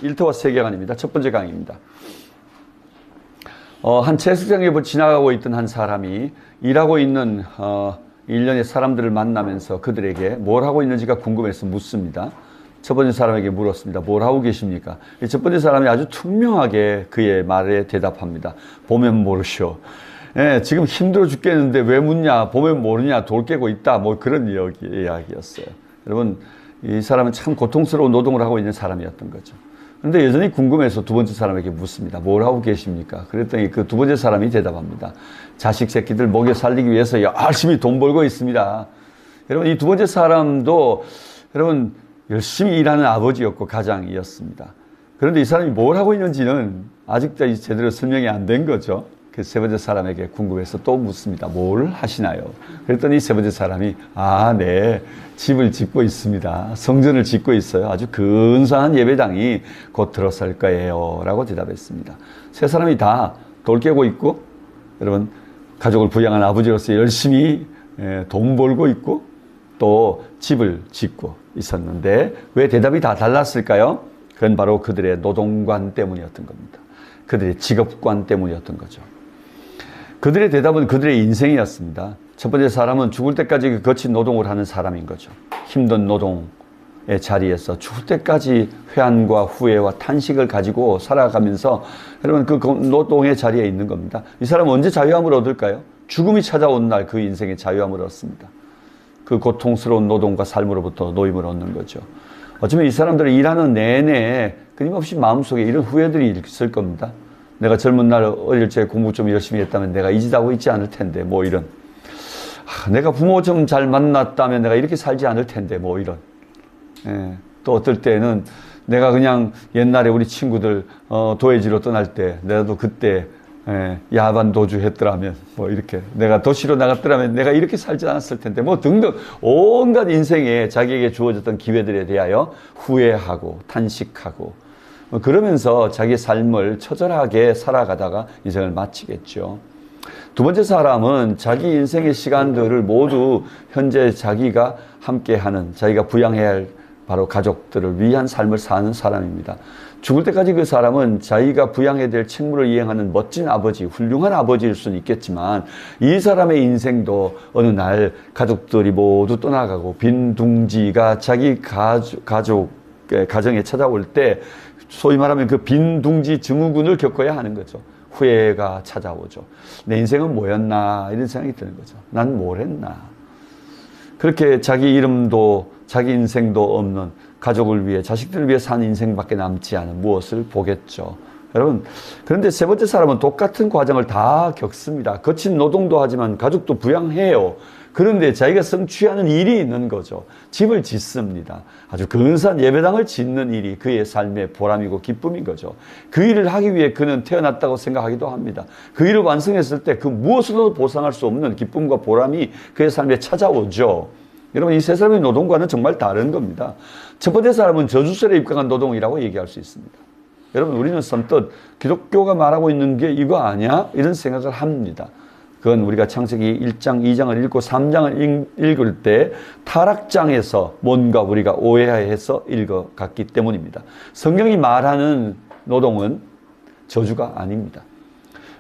일터와 세계관입니다. 첫 번째 강의입니다. 한 채식장에 지나가고 있던 한 사람이 일하고 있는 일련의 사람들을 만나면서 그들에게 뭘 하고 있는지가 궁금해서 묻습니다. 첫 번째 사람에게 물었습니다. 뭘 하고 계십니까? 첫 번째 사람이 아주 투명하게 그의 말에 대답합니다. 보면 모르시오. 예, 지금 힘들어 죽겠는데 왜 묻냐? 보면 모르냐? 돌 깨고 있다. 뭐 그런 이야기였어요. 여러분, 이 사람은 참 고통스러운 노동을 하고 있는 사람이었던 거죠. 그런데 여전히 궁금해서 두 번째 사람에게 묻습니다. 뭘 하고 계십니까? 그랬더니 그 두 번째 사람이 대답합니다. 자식 새끼들 먹여 살리기 위해서 열심히 돈 벌고 있습니다. 여러분, 이 두 번째 사람도 여러분 열심히 일하는 아버지였고 가장이었습니다. 그런데 이 사람이 뭘 하고 있는지는 아직도 제대로 설명이 안 된 거죠. 그 세 번째 사람에게 궁금해서 또 묻습니다. 뭘 하시나요? 그랬더니 세 번째 사람이 네, 집을 짓고 있습니다. 성전을 짓고 있어요. 아주 근사한 예배당이 곧 들어설 거예요 라고 대답했습니다. 세 사람이 다 돌 깨고 있고 여러분 가족을 부양한 아버지로서 열심히 돈 벌고 있고 또 집을 짓고 있었는데 왜 대답이 다 달랐을까요? 그건 바로 그들의 노동관 때문이었던 겁니다. 그들의 직업관 때문이었던 거죠. 그들의 대답은 그들의 인생이었습니다. 첫 번째 사람은 죽을 때까지 거친 노동을 하는 사람인 거죠. 힘든 노동의 자리에서 죽을 때까지 회한과 후회와 탄식을 가지고 살아가면서 여러분 그 노동의 자리에 있는 겁니다. 이 사람은 언제 자유함을 얻을까요? 죽음이 찾아온 날 그 인생의 자유함을 얻습니다. 그 고통스러운 노동과 삶으로부터 노임을 얻는 거죠. 어쩌면 이 사람들은 일하는 내내 끊임없이 마음속에 이런 후회들이 있을 겁니다. 내가 젊은 날 어릴 적에 공부 좀 열심히 했다면 내가 이 짓 하고 있지 않을 텐데 뭐 이런 내가 부모 좀 잘 만났다면 내가 이렇게 살지 않을 텐데 뭐 이런 또 어떨 때는 내가 그냥 옛날에 우리 친구들 도해지로 떠날 때 내가도 그때 야반 도주 했더라면 뭐 이렇게 내가 도시로 나갔더라면 내가 이렇게 살지 않았을 텐데 뭐 등등 온갖 인생에 자기에게 주어졌던 기회들에 대하여 후회하고 탄식하고 그러면서 자기의 삶을 처절하게 살아가다가 인생을 마치겠죠. 두 번째 사람은 자기 인생의 시간들을 모두 현재 자기가 함께하는 자기가 부양해야 할 바로 가족들을 위한 삶을 사는 사람입니다. 죽을 때까지 그 사람은 자기가 부양해야 될 책무를 이행하는 멋진 아버지, 훌륭한 아버지일 수는 있겠지만 이 사람의 인생도 어느 날 가족들이 모두 떠나가고 빈 둥지가 자기 가정에 찾아올 때 소위 말하면 그 빈 둥지 증후군을 겪어야 하는 거죠. 후회가 찾아오죠. 내 인생은 뭐였나 이런 생각이 드는 거죠. 난 뭘 했나. 그렇게 자기 이름도 자기 인생도 없는 가족을 위해 자식들을 위해 산 인생밖에 남지 않은 무엇을 보겠죠. 여러분 그런데 세 번째 사람은 똑같은 과정을 다 겪습니다. 거친 노동도 하지만 가족도 부양해요. 그런데 자기가 성취하는 일이 있는 거죠. 집을 짓습니다. 아주 근사한 예배당을 짓는 일이 그의 삶의 보람이고 기쁨인 거죠. 그 일을 하기 위해 그는 태어났다고 생각하기도 합니다. 그 일을 완성했을 때 그 무엇으로도 보상할 수 없는 기쁨과 보람이 그의 삶에 찾아오죠. 여러분 이 세 사람의 노동과는 정말 다른 겁니다. 첫 번째 사람은 저주설에 입각한 노동이라고 얘기할 수 있습니다. 여러분 우리는 선뜻 기독교가 말하고 있는 게 이거 아니야? 이런 생각을 합니다. 그건 우리가 창세기 1장, 2장을 읽고 3장을 읽을 때 타락장에서 뭔가 우리가 오해해서 읽어갔기 때문입니다. 성경이 말하는 노동은 저주가 아닙니다.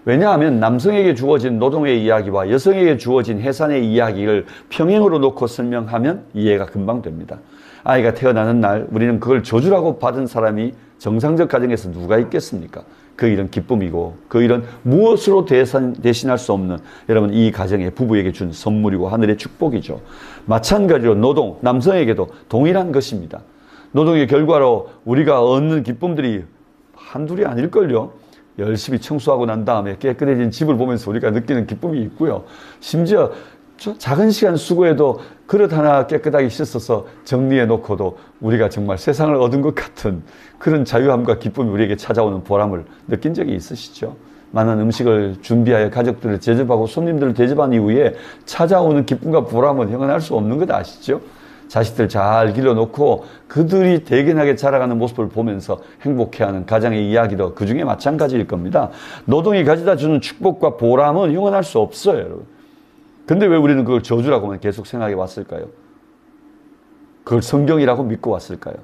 왜냐하면 남성에게 주어진 노동의 이야기와 여성에게 주어진 해산의 이야기를 평행으로 놓고 설명하면 이해가 금방 됩니다. 아이가 태어나는 날 우리는 그걸 저주라고 받은 사람이 정상적 가정에서 누가 있겠습니까? 그 일은 기쁨이고 그 일은 무엇으로 대신할 수 없는 여러분 이 가정의 부부에게 준 선물이고 하늘의 축복이죠. 마찬가지로 노동, 남성에게도 동일한 것입니다. 노동의 결과로 우리가 얻는 기쁨들이 한둘이 아닐걸요. 열심히 청소하고 난 다음에 깨끗해진 집을 보면서 우리가 느끼는 기쁨이 있고요. 심지어 작은 시간 수고해도 그릇 하나 깨끗하게 씻어서 정리해 놓고도 우리가 정말 세상을 얻은 것 같은 그런 자유함과 기쁨이 우리에게 찾아오는 보람을 느낀 적이 있으시죠? 많은 음식을 준비하여 가족들을 대접하고 손님들을 대접한 이후에 찾아오는 기쁨과 보람은 형언할 수 없는 것 아시죠? 자식들 잘 길러놓고 그들이 대견하게 자라가는 모습을 보면서 행복해하는 가정의 이야기도 그 중에 마찬가지일 겁니다. 노동이 가져다 주는 축복과 보람은 형언할 수 없어요, 여러분. 근데 왜 우리는 그걸 저주라고만 계속 생각해 왔을까요? 그걸 성경이라고 믿고 왔을까요?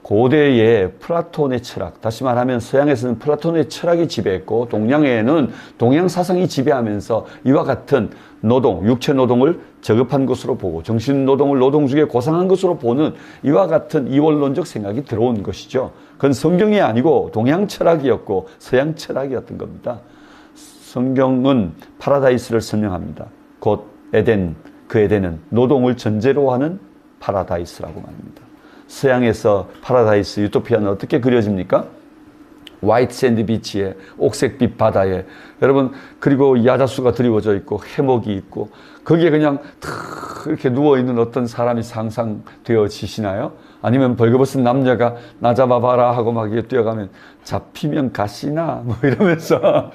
고대의 플라톤의 철학, 다시 말하면 서양에서는 플라톤의 철학이 지배했고 동양에는 동양 사상이 지배하면서 이와 같은 노동, 육체 노동을 저급한 것으로 보고 정신 노동을 노동 중에 고상한 것으로 보는 이와 같은 이원론적 생각이 들어온 것이죠. 그건 성경이 아니고 동양 철학이었고 서양 철학이었던 겁니다. 성경은 파라다이스를 설명합니다. 곧 에덴, 그 에덴은 노동을 전제로 하는 파라다이스라고 말합니다. 서양에서 파라다이스, 유토피아는 어떻게 그려집니까? 화이트 샌드 비치에 옥색빛 바다에 여러분 그리고 야자수가 드리워져 있고 해먹이 있고 거기에 그냥 탁 이렇게 누워있는 어떤 사람이 상상되어지시나요? 아니면 벌거벗은 남자가 나 잡아봐라 하고 막 이렇게 뛰어가면 잡히면 가시나 뭐 이러면서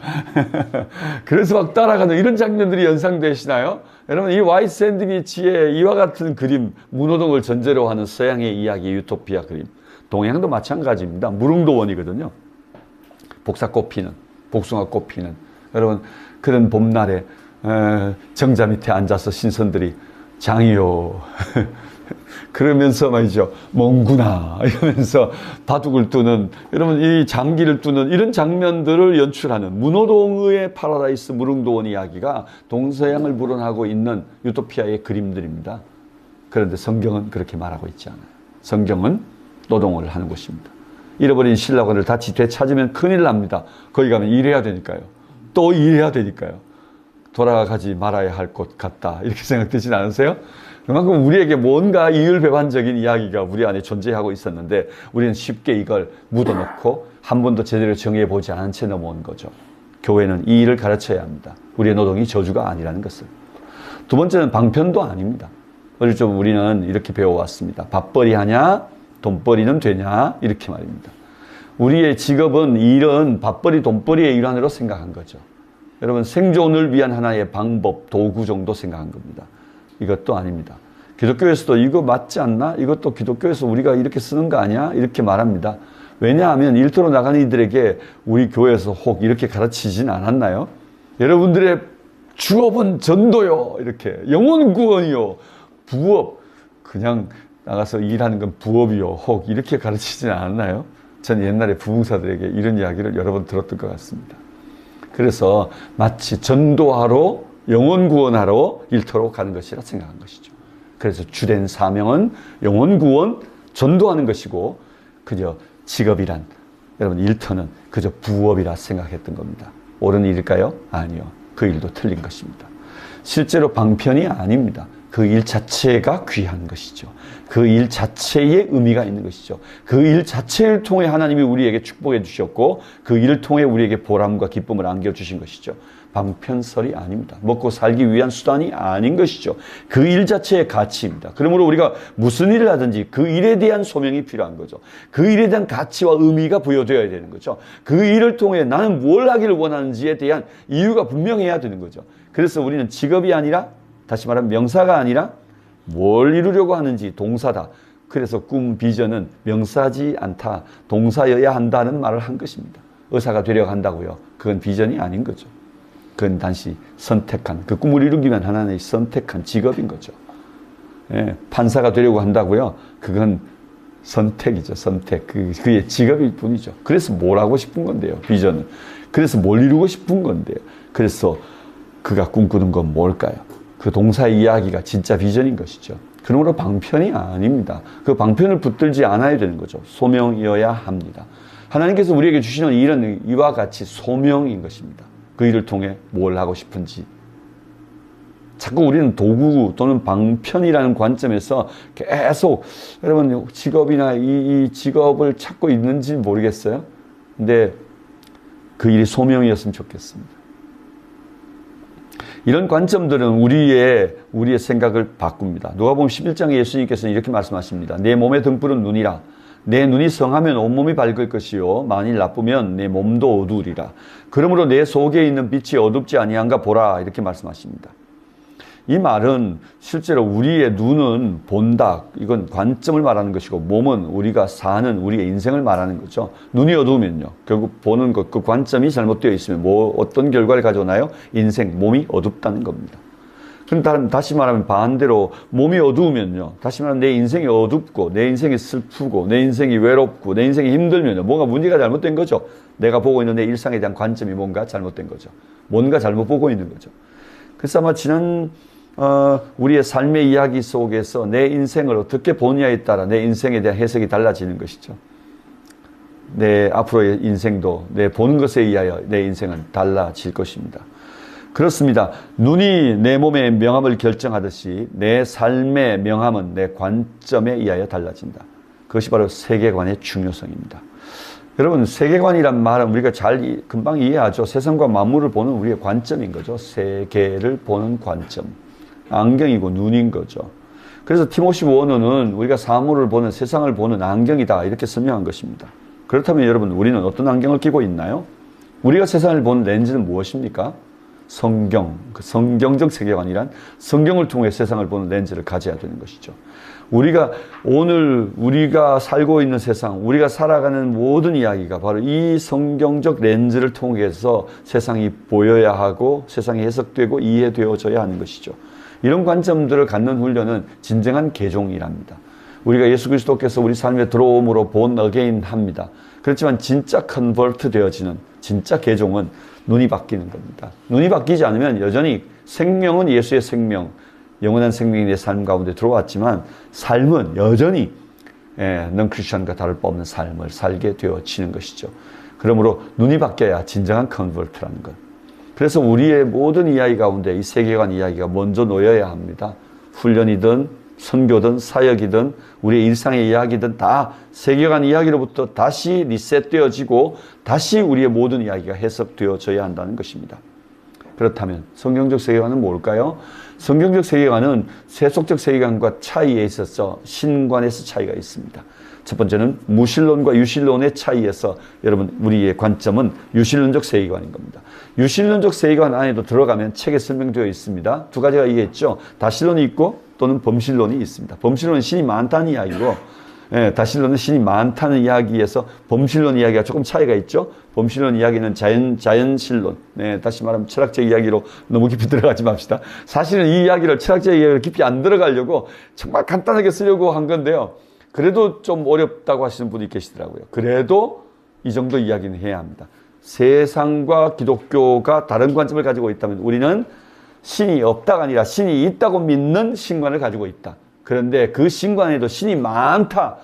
그래서 막 따라가는 이런 장면들이 연상되시나요? 여러분 이 화이트 샌드 비치에 이와 같은 그림 무노동을 전제로 하는 서양의 이야기 유토피아 그림 동양도 마찬가지입니다. 무릉도원이거든요. 복사꽃 피는 복숭아꽃 피는 여러분 그런 봄날에 정자 밑에 앉아서 신선들이 장이요 그러면서 말이죠 멍구나 이러면서 바둑을 두는 여러분 이 장기를 두는 이런 장면들을 연출하는 무노동의 파라다이스 무릉도원 이야기가 동서양을 불언하고 있는 유토피아의 그림들입니다. 그런데 성경은 그렇게 말하고 있지 않아요. 성경은 노동을 하는 곳입니다. 잃어버린 신라관을 다시 되찾으면 큰일 납니다. 거기 가면 일해야 되니까요. 또 일해야 되니까요. 돌아가지 말아야 할 것 같다. 이렇게 생각되진 않으세요? 그만큼 우리에게 뭔가 이율배반적인 이야기가 우리 안에 존재하고 있었는데 우리는 쉽게 이걸 묻어놓고 한 번도 제대로 정해보지 않은 채 넘어온 거죠. 교회는 이 일을 가르쳐야 합니다. 우리의 노동이 저주가 아니라는 것을. 두 번째는 방편도 아닙니다. 어릴 적 우리는 이렇게 배워왔습니다. 밥벌이 하냐? 돈벌이는 되냐? 이렇게 말입니다. 우리의 직업은 일은 밥벌이 돈벌이의 일환으로 생각한 거죠. 여러분 생존을 위한 하나의 방법, 도구 정도 생각한 겁니다. 이것도 아닙니다. 기독교에서도 이거 맞지 않나? 이것도 기독교에서 우리가 이렇게 쓰는 거 아니야? 이렇게 말합니다. 왜냐하면 일터로 나가는 이들에게 우리 교회에서 혹 이렇게 가르치진 않았나요? 여러분들의 주업은 전도요. 이렇게 영혼 구원이요. 부업. 그냥 나가서 일하는 건 부업이요. 혹 이렇게 가르치진 않았나요? 전 옛날에 부흥사들에게 이런 이야기를 여러 번 들었던 것 같습니다. 그래서 마치 전도하러 영혼 구원하러 일터로 가는 것이라 생각한 것이죠. 그래서 주된 사명은 영혼 구원, 전도하는 것이고 그저 직업이란 여러분 일터는 그저 부업이라 생각했던 겁니다. 옳은 일일까요? 아니요. 그 일도 틀린 것입니다. 실제로 방편이 아닙니다. 그 일 자체가 귀한 것이죠. 그 일 자체에 의미가 있는 것이죠. 그 일 자체를 통해 하나님이 우리에게 축복해 주셨고 그 일을 통해 우리에게 보람과 기쁨을 안겨주신 것이죠. 방편설이 아닙니다. 먹고 살기 위한 수단이 아닌 것이죠. 그 일 자체의 가치입니다. 그러므로 우리가 무슨 일을 하든지 그 일에 대한 소명이 필요한 거죠. 그 일에 대한 가치와 의미가 부여되어야 되는 거죠. 그 일을 통해 나는 뭘 하기를 원하는지에 대한 이유가 분명해야 되는 거죠. 그래서 우리는 직업이 아니라 다시 말하면 명사가 아니라 뭘 이루려고 하는지 동사다. 그래서 꿈, 비전은 명사지 않다. 동사여야 한다는 말을 한 것입니다. 의사가 되려고 한다고요. 그건 비전이 아닌 거죠. 그건 단지 선택한, 그 꿈을 이루기 위한 하나의 선택한 직업인 거죠. 예, 판사가 되려고 한다고요. 그건 선택이죠. 선택. 그의 직업일 뿐이죠. 그래서 뭘 하고 싶은 건데요. 비전은. 그래서 뭘 이루고 싶은 건데요. 그래서 그가 꿈꾸는 건 뭘까요? 그 동사의 이야기가 진짜 비전인 것이죠. 그러므로 방편이 아닙니다. 그 방편을 붙들지 않아야 되는 거죠. 소명이어야 합니다. 하나님께서 우리에게 주시는 일은 이와 같이 소명인 것입니다. 그 일을 통해 뭘 하고 싶은지. 자꾸 우리는 도구 또는 방편이라는 관점에서 계속 여러분 직업이나 이 직업을 찾고 있는지 모르겠어요. 근데 그 일이 소명이었으면 좋겠습니다. 이런 관점들은 우리의 생각을 바꿉니다. 누가복음 11장에 예수님께서는 이렇게 말씀하십니다. 내 몸의 등불은 눈이라. 내 눈이 성하면 온몸이 밝을 것이요 만일 나쁘면 내 몸도 어두우리라. 그러므로 내 속에 있는 빛이 어둡지 아니한가 보라. 이렇게 말씀하십니다. 이 말은 실제로 우리의 눈은 본다. 이건 관점을 말하는 것이고 몸은 우리가 사는 우리의 인생을 말하는 거죠. 눈이 어두우면요. 결국 보는 것, 그 관점이 잘못되어 있으면 어떤 결과를 가져오나요? 인생, 몸이 어둡다는 겁니다. 다시 말하면 반대로 몸이 어두우면요. 다시 말하면 내 인생이 어둡고 내 인생이 슬프고 내 인생이 외롭고 내 인생이 힘들면요. 뭔가 문제가 잘못된 거죠. 내가 보고 있는 내 일상에 대한 관점이 뭔가 잘못된 거죠. 뭔가 잘못 보고 있는 거죠. 그래서 아마 지난 우리의 삶의 이야기 속에서 내 인생을 어떻게 보느냐에 따라 내 인생에 대한 해석이 달라지는 것이죠. 내 앞으로의 인생도 내 보는 것에 의하여 내 인생은 달라질 것입니다. 그렇습니다. 눈이 내 몸의 명암을 결정하듯이 내 삶의 명암은 내 관점에 의하여 달라진다. 그것이 바로 세계관의 중요성입니다. 여러분, 세계관이란 말은 우리가 금방 이해하죠. 세상과 만물을 보는 우리의 관점인 거죠. 세계를 보는 관점. 안경이고 눈인 거죠. 그래서 티모시 워너는 우리가 사물을 보는, 세상을 보는 안경이다, 이렇게 설명한 것입니다. 그렇다면 여러분, 우리는 어떤 안경을 끼고 있나요? 우리가 세상을 보는 렌즈는 무엇입니까? 성경, 그 성경적 세계관이란 성경을 통해 세상을 보는 렌즈를 가져야 되는 것이죠. 우리가 살고 있는 세상, 우리가 살아가는 모든 이야기가 바로 이 성경적 렌즈를 통해서 세상이 보여야 하고 세상이 해석되고 이해되어져야 하는 것이죠. 이런 관점들을 갖는 훈련은 진정한 개종이랍니다. 우리가 예수 그리스도께서 우리 삶에 들어옴으로 본 어게인 합니다. 그렇지만 진짜 컨버트 되어지는 진짜 개종은 눈이 바뀌는 겁니다. 눈이 바뀌지 않으면 여전히 생명은 예수의 생명, 영원한 생명이 내 삶 가운데 들어왔지만 삶은 여전히 넌 크리스천과 다를 바 없는 삶을 살게 되어지는 것이죠. 그러므로 눈이 바뀌어야 진정한 컨버트라는 것. 그래서 우리의 모든 이야기 가운데 이 세계관 이야기가 먼저 놓여야 합니다. 훈련이든 선교든 사역이든 우리의 일상의 이야기든 다 세계관 이야기로부터 다시 리셋되어지고 다시 우리의 모든 이야기가 해석되어져야 한다는 것입니다. 그렇다면 성경적 세계관은 뭘까요? 성경적 세계관은 세속적 세계관과 차이에 있어서 신관에서 차이가 있습니다. 첫 번째는 무신론과 유신론의 차이에서 여러분 우리의 관점은 유신론적 세계관인 겁니다. 유신론적 세계관 안에도 들어가면 책에 설명되어 있습니다. 두 가지가 얘기했죠. 다신론이 있고 또는 범신론이 있습니다. 범신론은 신이 많다는 이야기고 다신론은 신이 많다는 이야기에서 범신론 이야기가 조금 차이가 있죠. 범신론 이야기는 자연신론. 다시 말하면 철학적 이야기로 너무 깊이 들어가지 맙시다. 사실은 이 이야기를 철학적 이야기로 깊이 안 들어가려고 정말 간단하게 쓰려고 한 건데요. 그래도 좀 어렵다고 하시는 분이 계시더라고요. 그래도 이 정도 이야기는 해야 합니다. 세상과 기독교가 다른 관점을 가지고 있다면 우리는 신이 없다가 아니라 신이 있다고 믿는 신관을 가지고 있다. 그런데 그 신관에도 신이 많다,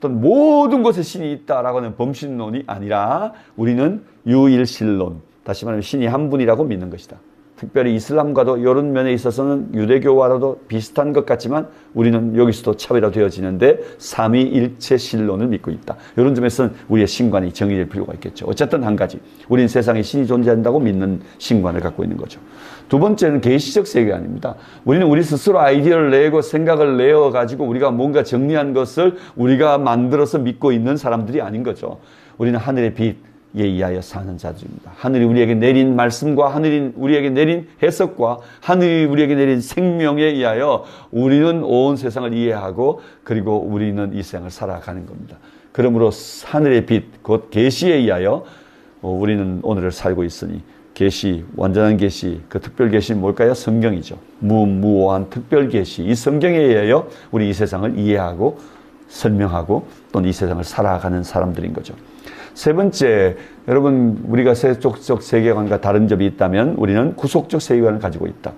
또는 모든 곳에 신이 있다라고 하는 범신론이 아니라 우리는 유일신론, 다시 말하면 신이 한 분이라고 믿는 것이다. 특별히 이슬람과도 이런 면에 있어서는 유대교와도 비슷한 것 같지만 우리는 여기서도 차별화되어지는데 삼위일체 신론을 믿고 있다. 이런 점에서는 우리의 신관이 정의될 필요가 있겠죠. 어쨌든 한 가지, 우리는 세상에 신이 존재한다고 믿는 신관을 갖고 있는 거죠. 두 번째는 계시적 세계관입니다. 우리는 우리 스스로 아이디어를 내고 생각을 내어가지고 우리가 뭔가 정리한 것을 우리가 만들어서 믿고 있는 사람들이 아닌 거죠. 우리는 하늘의 빛 에 의하여 사는 자들입니다. 하늘이 우리에게 내린 말씀과 하늘이 우리에게 내린 해석과 하늘이 우리에게 내린 생명에 의하여 우리는 온 세상을 이해하고 그리고 우리는 이 세상을 살아가는 겁니다. 그러므로 하늘의 빛, 곧 계시에 의하여 우리는 오늘을 살고 있으니 계시, 완전한 계시, 그 특별 계시는 뭘까요? 성경이죠. 무모한 특별 계시, 이 성경에 의하여 우리 이 세상을 이해하고 설명하고 또는 이 세상을 살아가는 사람들인 거죠. 세 번째, 여러분 우리가 세속적 세계관과 다른 점이 있다면 우리는 구속적 세계관을 가지고 있다.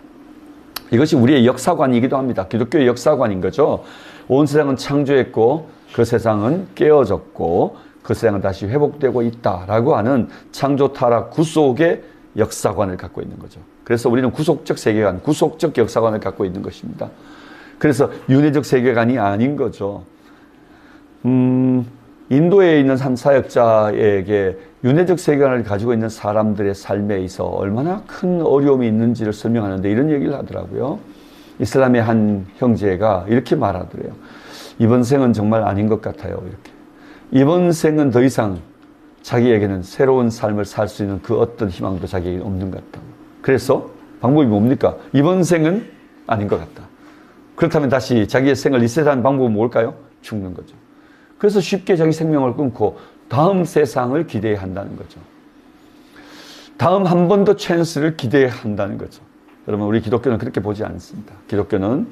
이것이 우리의 역사관이기도 합니다. 기독교의 역사관인 거죠. 온 세상은 창조했고 그 세상은 깨어졌고 그 세상은 다시 회복되고 있다라고 하는 창조 타락 구속의 역사관을 갖고 있는 거죠. 그래서 우리는 구속적 세계관, 구속적 역사관을 갖고 있는 것입니다. 그래서 윤회적 세계관이 아닌 거죠. 인도에 있는 한 사역자에게 윤회적 세계관을 가지고 있는 사람들의 삶에 있어 얼마나 큰 어려움이 있는지를 설명하는데 이런 얘기를 하더라고요. 이슬람의 한 형제가 이렇게 말하더래요. 이번 생은 정말 아닌 것 같아요. 이렇게. 이번 생은 더 이상 자기에게는 새로운 삶을 살 수 있는 그 어떤 희망도 자기에게 없는 것 같다. 그래서 방법이 뭡니까? 이번 생은 아닌 것 같다. 그렇다면 다시 자기의 생을 리셋하는 방법은 뭘까요? 죽는 거죠. 그래서 쉽게 자기 생명을 끊고 다음 세상을 기대한다는 거죠. 다음 한 번 더 찬스를 기대한다는 거죠. 여러분, 우리 기독교는 그렇게 보지 않습니다. 기독교는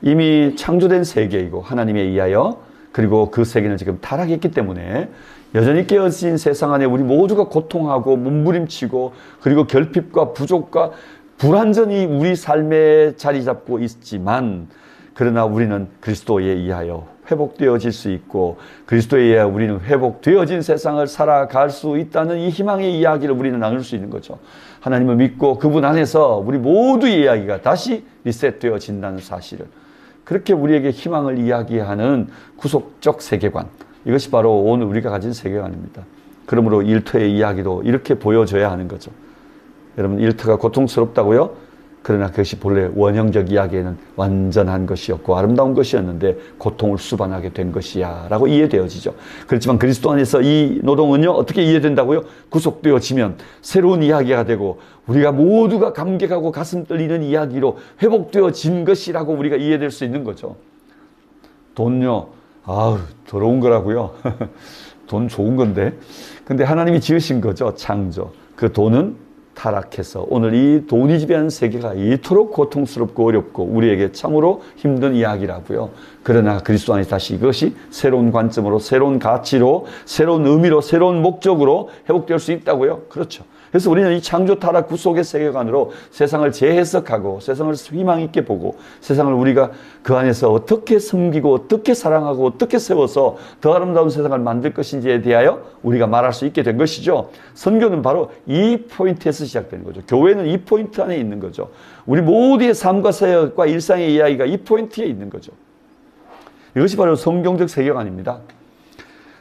이미 창조된 세계이고 하나님에 의하여, 그리고 그 세계는 지금 타락했기 때문에 여전히 깨어진 세상 안에 우리 모두가 고통하고 몸부림치고, 그리고 결핍과 부족과 불완전히 우리 삶에 자리 잡고 있지만, 그러나 우리는 그리스도에 의하여 회복되어질 수 있고, 그리스도에 의하여 우리는 회복되어진 세상을 살아갈 수 있다는 이 희망의 이야기를 우리는 나눌 수 있는 거죠. 하나님을 믿고 그분 안에서 우리 모두의 이야기가 다시 리셋되어진다는 사실을, 그렇게 우리에게 희망을 이야기하는 구속적 세계관, 이것이 바로 오늘 우리가 가진 세계관입니다. 그러므로 일터의 이야기도 이렇게 보여줘야 하는 거죠. 여러분, 일터가 고통스럽다고요? 그러나 그것이 본래 원형적 이야기에는 완전한 것이었고 아름다운 것이었는데 고통을 수반하게 된 것이야 라고 이해되어지죠. 그렇지만 그리스도 안에서 이 노동은요, 어떻게 이해된다고요? 구속되어지면 새로운 이야기가 되고 우리가 모두가 감격하고 가슴 떨리는 이야기로 회복되어진 것이라고 우리가 이해될 수 있는 거죠. 돈요, 더러운 거라고요. 돈 좋은 건데. 근데 하나님이 지으신 거죠, 창조. 그 돈은 타락해서 오늘 이 돈이 지배하는 세계가 이토록 고통스럽고 어렵고 우리에게 참으로 힘든 이야기라고요. 그러나 그리스도 안에 다시 이것이 새로운 관점으로, 새로운 가치로, 새로운 의미로, 새로운 목적으로 회복될 수 있다고요. 그렇죠. 그래서 우리는 이 창조 타락 구속의 세계관으로 세상을 재해석하고 세상을 희망 있게 보고 세상을 우리가 그 안에서 어떻게 섬기고 어떻게 사랑하고 어떻게 세워서 더 아름다운 세상을 만들 것인지에 대하여 우리가 말할 수 있게 된 것이죠. 선교는 바로 이 포인트에서 시작되는 거죠. 교회는 이 포인트 안에 있는 거죠. 우리 모두의 삶과 사역과 일상의 이야기가 이 포인트에 있는 거죠. 이것이 바로 성경적 세계관입니다.